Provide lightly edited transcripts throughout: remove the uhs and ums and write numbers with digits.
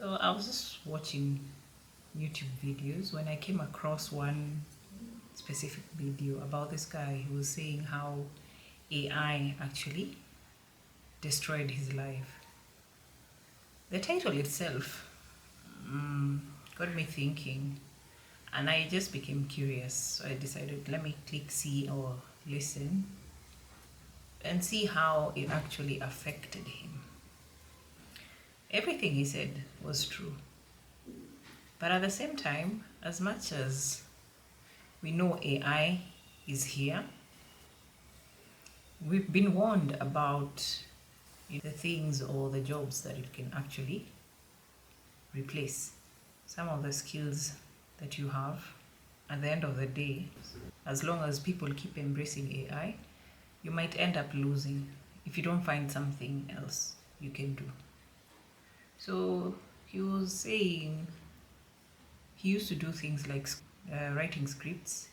So I was just watching YouTube videos when I came across one specific video about this guy who was saying how AI actually destroyed his life. The title itself got me thinking, and I just became curious. So I decided, let me click see or listen and see how it actually affected him. Everything he said was true. But at the same time, as much as we know AI is here, we've been warned about the things or the jobs that it can actually replace. Some of the skills that you have, at the end of the day, as long as people keep embracing AI, you might end up losing if you don't find something else you can do. So he was saying he used to do things like writing scripts,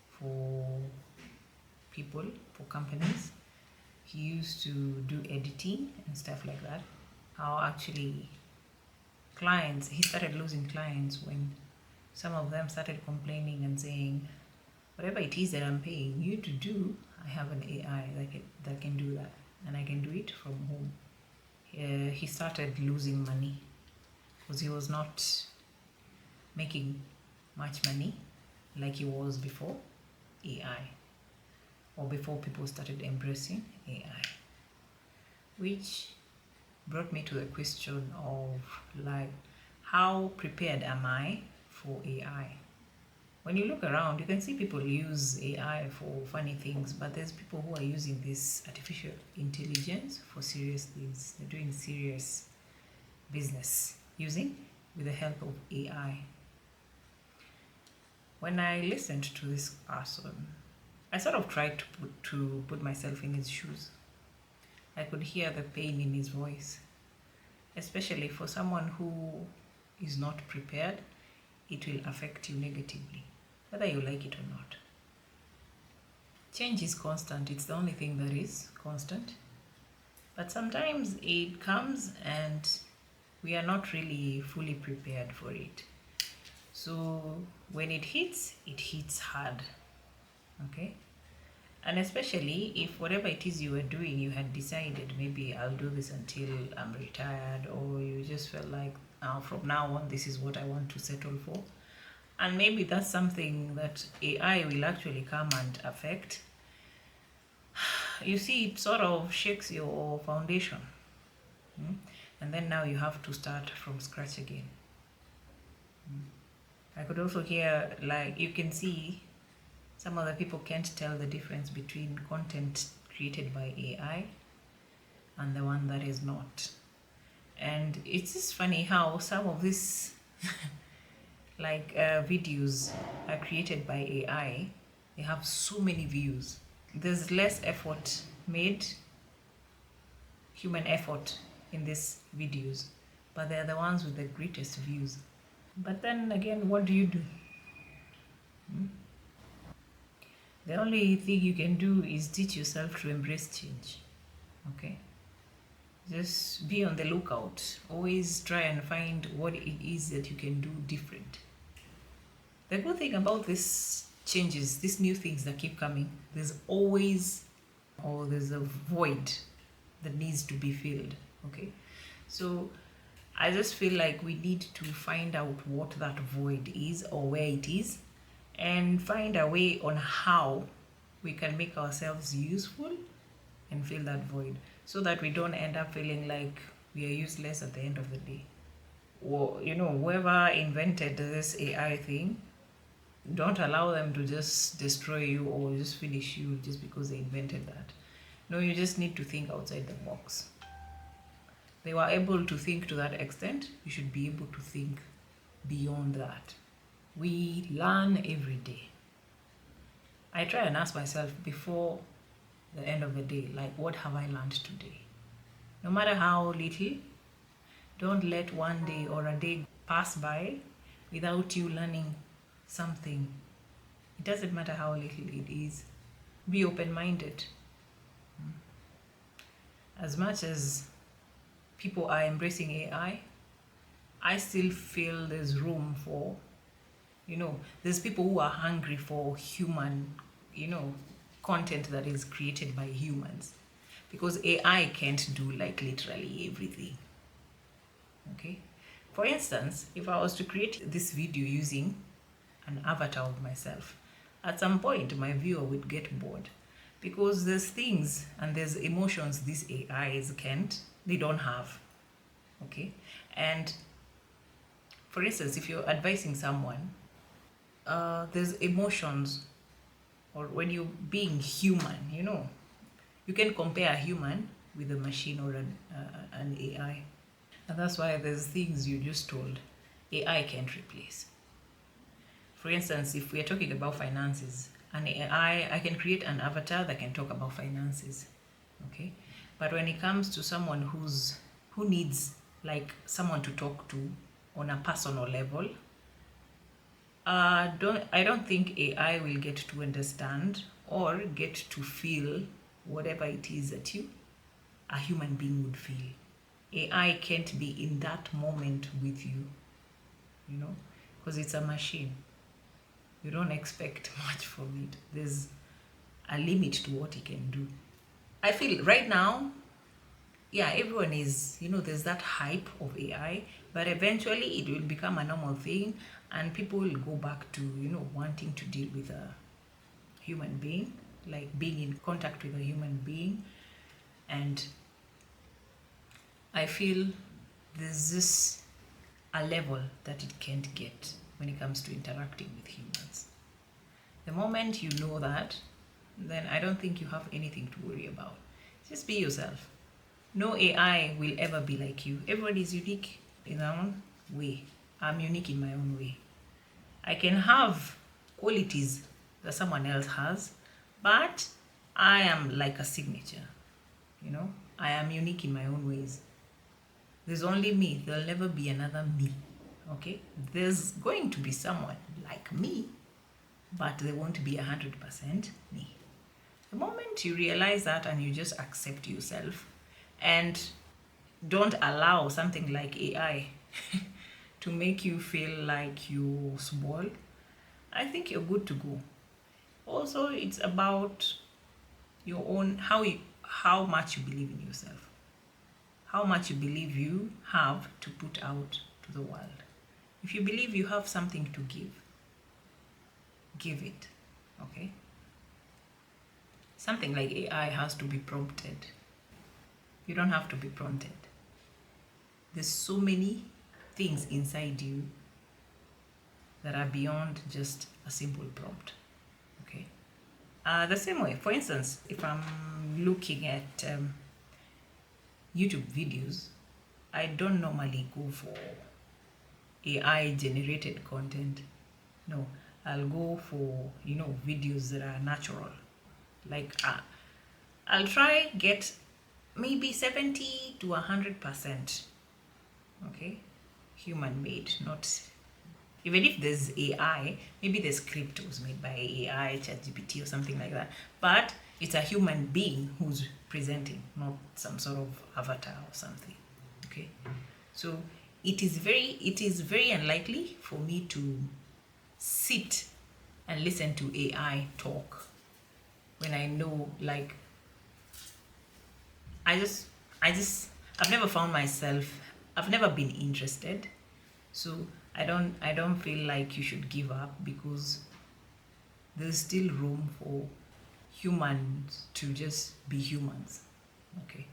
for people, for companies. He used to do editing and stuff like that. How actually he started losing clients when some of them started complaining and saying, whatever it is that I'm paying you to do, I have an AI that can do that, and I can do it from home. He started losing money because he was not making much money like he was before AI, or before people started embracing AI. Which brought me to the question of, like, how prepared am I for AI? When you look around, you can see people use AI for funny things, but there's people who are using this artificial intelligence for serious things. They're doing serious business with the help of AI. When I listened to this person, I sort of tried to put myself in his shoes. I could hear the pain in his voice, especially for someone who is not prepared. It will affect you negatively, whether you like it or not. Change is constant. It's the only thing that is constant. But sometimes it comes and we are not really fully prepared for it. So when it hits hard. Okay? And especially if whatever it is you were doing, you had decided, maybe I'll do this until I'm retired, or you just felt like from now on, this is what I want to settle for. And maybe that's something that AI will actually come and affect. You see, it sort of shakes your foundation. And then now you have to start from scratch again. I could also hear, like, you can see some other people can't tell the difference between content created by AI and the one that is not. And it's just funny how some of these videos are created by AI. They have so many views. There's less effort made, human effort, in these videos, but they're the ones with the greatest views. But then again, what do you do? The only thing you can do is teach yourself to embrace change. Okay? Just be on the lookout. Always try and find what it is that you can do different. The good thing about these changes, these new things that keep coming, there's a void that needs to be filled. Okay? So I just feel like we need to find out what that void is or where it is, and find a way on how we can make ourselves useful and fill that void, so that we don't end up feeling like we are useless at the end of the day. Or, whoever invented this AI thing, don't allow them to just destroy you or just finish you just because they invented that. No, you just need to think outside the box. They were able to think to that extent. You should be able to think beyond that. We learn every day. I try and ask myself before the end of the day, like, what have I learned today? No matter how little, don't let one day or a day pass by without you learning something. It doesn't matter how little it is. Be open-minded. As much as people are embracing AI, I still feel there's room for, there's people who are hungry for human, content that is created by humans. Because AI can't do like literally everything. Okay? For instance, if I was to create this video using an avatar of myself, at some point my viewer would get bored because there's things and there's emotions these AIs they don't have. Okay? And for instance, if you're advising someone, there's emotions, or when you're being human, you can compare a human with a machine or an AI. And that's why there's things you just told AI can't replace. For instance, if we are talking about finances, an AI, I can create an avatar that can talk about finances. Okay? But when it comes to someone who needs like someone to talk to on a personal level, I don't think AI will get to understand or get to feel whatever it is that a human being would feel. AI can't be in that moment with you, because it's a machine. You don't expect much from it. There's a limit to what it can do. I feel right now, yeah, everyone is, there's that hype of AI, but eventually it will become a normal thing and people will go back to, wanting to deal with a human being, like being in contact with a human being. And I feel there's just a level that it can't get when it comes to interacting with humans. The moment you know that, then I don't think you have anything to worry about. Just be yourself. No AI will ever be like you. Everybody is unique in their own way. I'm unique in my own way. I can have qualities that someone else has, but I am like a signature. I am unique in my own ways. There's only me. There'll never be another me. Okay? There's going to be someone like me, but they won't be 100% me. The moment you realize that and you just accept yourself and don't allow something like AI to make you feel like you're small, I think you're good to go. Also, it's about your own, how much you believe in yourself, how much you believe you have to put out to the world. If you believe you have something to give it. Okay? Something like AI has to be prompted. You don't have to be prompted. There's so many things inside you that are beyond just a simple prompt. Okay? The same way, for instance, if I'm looking at YouTube videos, I don't normally go for AI generated content. No, I'll go for, videos that are natural. Like, I'll try get maybe 70 to 100%, okay, human made. Not even if there's AI, maybe the script was made by AI, ChatGPT or something like that, but it's a human being who's presenting, not some sort of avatar or something. Okay, so it is very unlikely for me to sit and listen to AI talk when I know, like, I've never found myself, I've never been interested. So I don't feel like you should give up, because there's still room for humans to just be humans. Okay?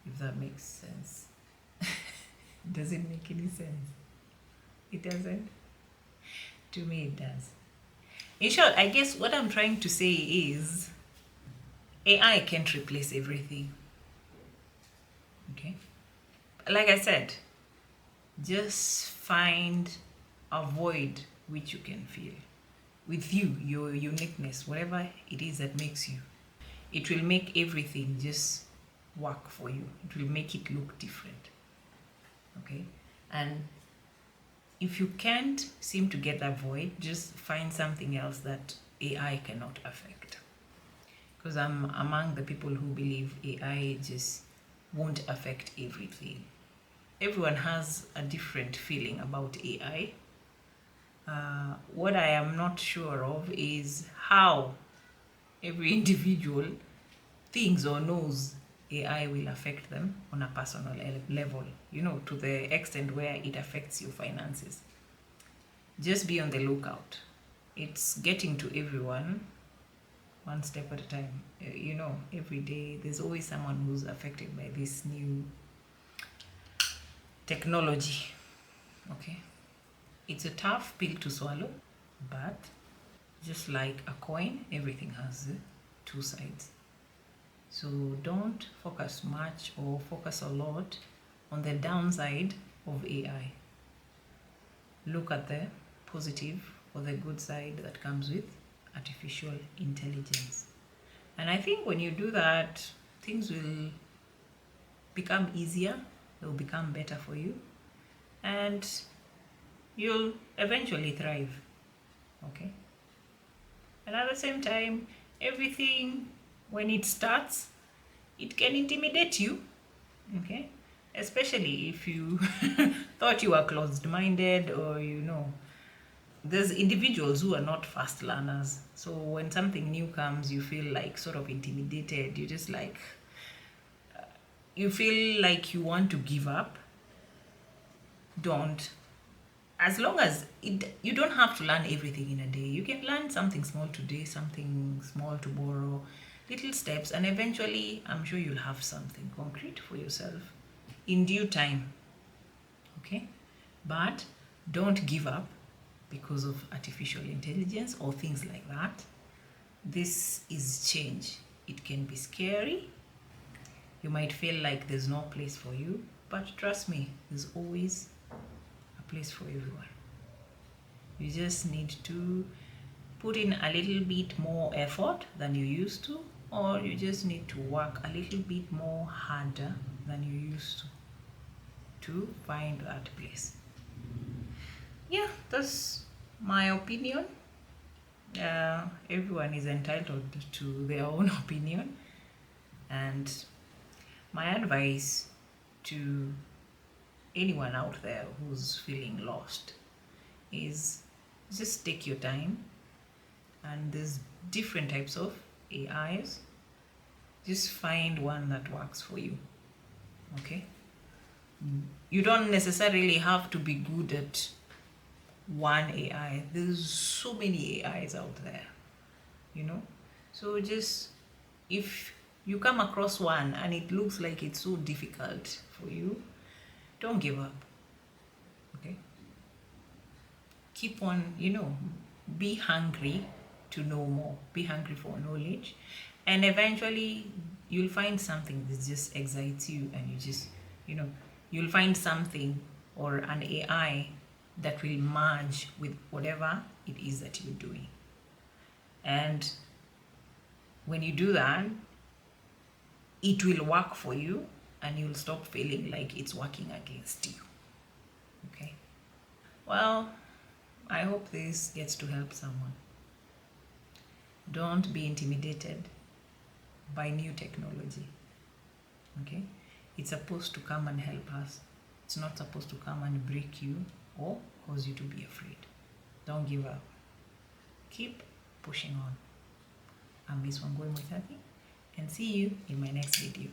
If that makes sense. Does it make any sense? It doesn't? To me, it does. In short, I guess what I'm trying to say is AI can't replace everything. Okay? Like I said, just find a void which you can fill with you, your uniqueness, whatever it is that makes you. It will make everything just work for you. It will make it look different. Okay? And if you can't seem to get that void, just find something else that AI cannot affect. Because I'm among the people who believe AI just won't affect everything. everyone has a different feeling about AI. What I am not sure of is how every individual thinks or knows AI will affect them on a personal level, to the extent where it affects your finances. Just be on the lookout. It's getting to everyone one step at a time. Every day there's always someone who's affected by this new technology. Okay? It's a tough pill to swallow, but just like a coin, everything has two sides. So don't focus much or focus a lot on the downside of AI. Look at the positive or the good side that comes with artificial intelligence. And I think when you do that, things will become easier, they'll become better for you, and you'll eventually thrive. Okay? And at the same time, everything, when it starts, it can intimidate you. Okay? Especially if you thought you were closed-minded, or there's individuals who are not fast learners. So when something new comes, you feel like sort of intimidated. You just like, you feel like you want to give up. Don't. As long as you don't have to learn everything in a day. You can learn something small today, something small tomorrow, little steps, and eventually I'm sure you'll have something concrete for yourself in due time. Okay? But don't give up because of artificial intelligence or things like that. This is change. It can be scary. You might feel like there's no place for you, but trust me, there's always a place for everyone. You just need to put in a little bit more effort than you used to, or you just need to work a little bit more harder than you used to find that place. Yeah, that's my opinion. Everyone is entitled to their own opinion, and my advice to anyone out there who's feeling lost is just take your time, and there's different types of AIs. Just find one that works for you. Okay? You don't necessarily have to be good at one AI. There's so many AIs out there, So just, if you come across one and it looks like it's so difficult for you, don't give up. Okay? Keep on, be hungry to know more. Be hungry for knowledge. And eventually you'll find something that just excites you, and you just, you'll find something or an AI that will merge with whatever it is that you're doing. And when you do that, it will work for you, and you'll stop feeling like it's working against you. Okay? Well, I hope this gets to help someone. Don't be intimidated by new technology. Okay? It's supposed to come and help us. It's not supposed to come and break you or cause you to be afraid. Don't give up. Keep pushing on. I'm Miss Wangui Muithathi, and see you in my next video.